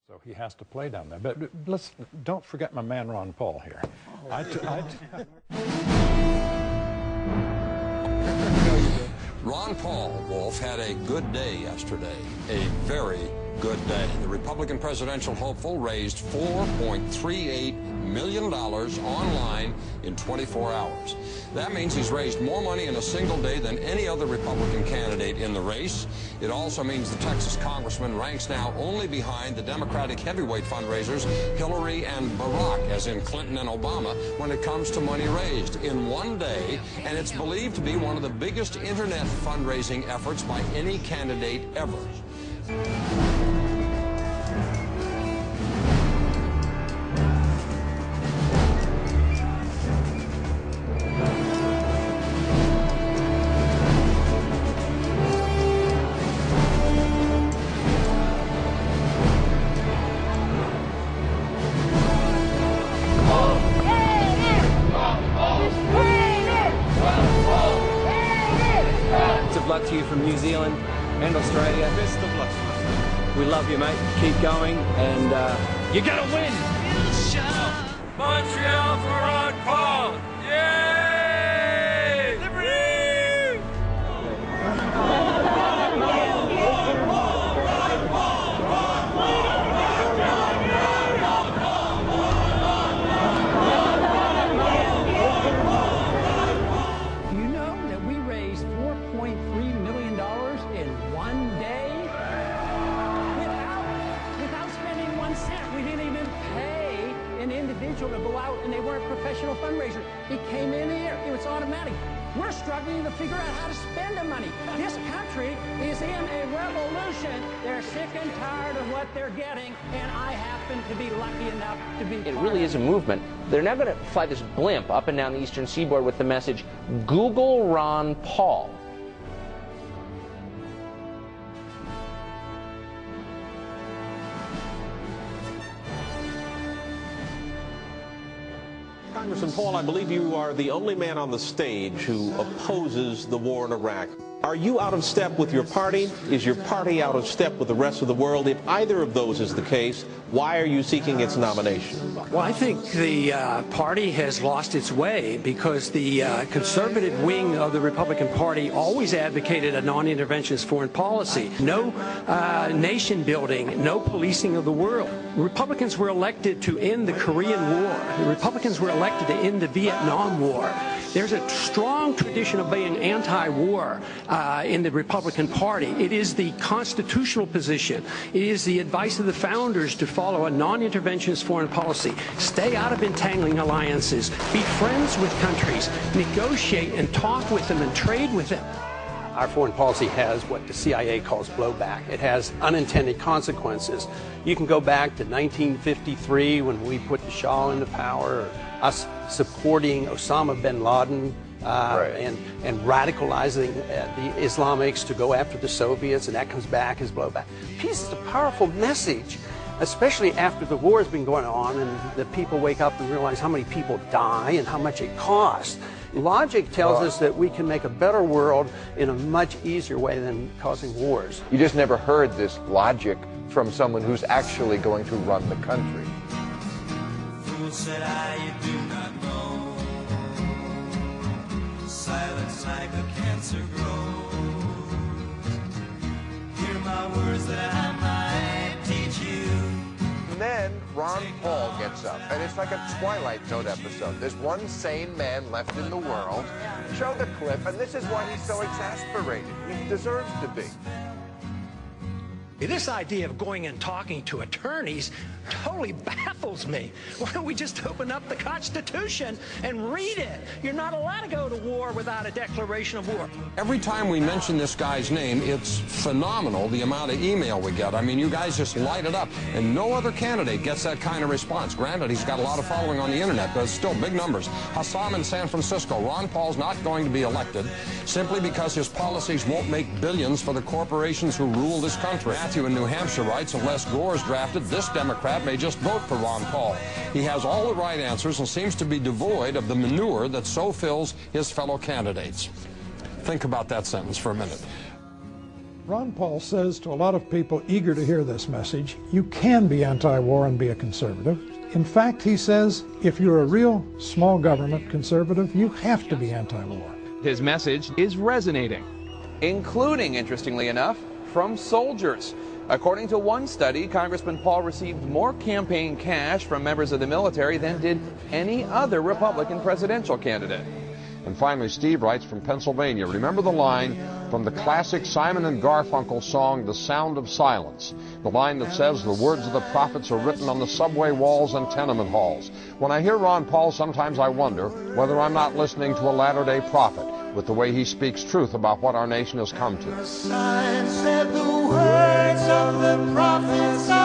So he has to play down there. But don't forget my man Ron Paul here. Ron Paul, Wolf, had a good day yesterday. A very good day. The Republican presidential hopeful raised $4.38 million online in 24 hours. That means he's raised more money in a single day than any other Republican candidate in the race. It also means the Texas congressman ranks now only behind the Democratic heavyweight fundraisers Hillary and Barack, as in Clinton and Obama, when it comes to money raised in one day. And it's believed to be one of the biggest internet fundraising efforts by any candidate ever. Luck to you from New Zealand and Australia. Best of luck. We love you, mate. Keep going, and you're gonna win. Montreal for Ron Paul. Yay! Liberty! You know that we raised $4.3 million in one day without spending 1 cent. We didn't even pay an individual to go out, and they weren't professional fundraisers. It came in here. It was automatic. We're struggling to figure out how to spend the money. This country is in a revolution. They're sick and tired of what they're getting, and I happen to be lucky enough to be It really is a movement. They're now going to fly this blimp up and down the eastern seaboard with the message, Google Ron Paul. Congressman Paul, I believe you are the only man on the stage who opposes the war in Iraq. Are you out of step with your party? Is your party out of step with the rest of the world? If either of those is the case, why are you seeking its nomination? Well, I think the party has lost its way because the conservative wing of the Republican Party always advocated a non-interventionist foreign policy. No nation building, no policing of the world. Republicans were elected to end the Korean War. The Republicans were elected to end the Vietnam War. There's a strong tradition of being anti-war in the Republican Party. It is the constitutional position. It is the advice of the founders to follow a non-interventionist foreign policy. Stay out of entangling alliances. Be friends with countries. Negotiate and talk with them and trade with them. Our foreign policy has what the CIA calls blowback. It has unintended consequences. You can go back to 1953 when we put the Shah into power, or us supporting Osama bin Laden and radicalizing the Islamics to go after the Soviets, and that comes back as blowback. Peace is a powerful message, especially after the war has been going on and the people wake up and realize how many people die and how much it costs. Logic tells us that we can make a better world in a much easier way than causing wars. You just never heard this logic from someone who's actually going to run the country. Fool said I, you do not know. Silence like a cancer grows. Hear my words that I might teach you. And then Ron Paul gets up, and it's like a Twilight Zone episode. There's one sane man left in the world. Show the clip, and this is why he's so exasperated. He deserves to be. This idea of going and talking to attorneys totally baffles me. Why don't we just open up the Constitution and read it? You're not allowed to go to war without a declaration of war. Every time we mention this guy's name, it's phenomenal the amount of email we get. I mean, you guys just light it up, and no other candidate gets that kind of response. Granted, he's got a lot of following on the internet, but it's still big numbers. Hassan in San Francisco, Ron Paul's not going to be elected simply because his policies won't make billions for the corporations who rule this country. Matthew in New Hampshire writes, unless Gore is drafted, this Democrat may just vote for Ron Paul. He has all the right answers and seems to be devoid of the manure that so fills his fellow candidates. Think about that sentence for a minute. Ron Paul says to a lot of people eager to hear this message, you can be anti-war and be a conservative. In fact, he says, if you're a real small government conservative, you have to be anti-war. His message is resonating, including, interestingly enough, from soldiers. According to one study, Congressman Paul received more campaign cash from members of the military than did any other Republican presidential candidate. And finally, Steve writes from Pennsylvania, remember the line from the classic Simon and Garfunkel song, The Sound of Silence, the line that says the words of the prophets are written on the subway walls and tenement halls. When I hear Ron Paul, sometimes I wonder whether I'm not listening to a latter-day prophet with the way he speaks truth about what our nation has come to. The sign said the words of the prophets are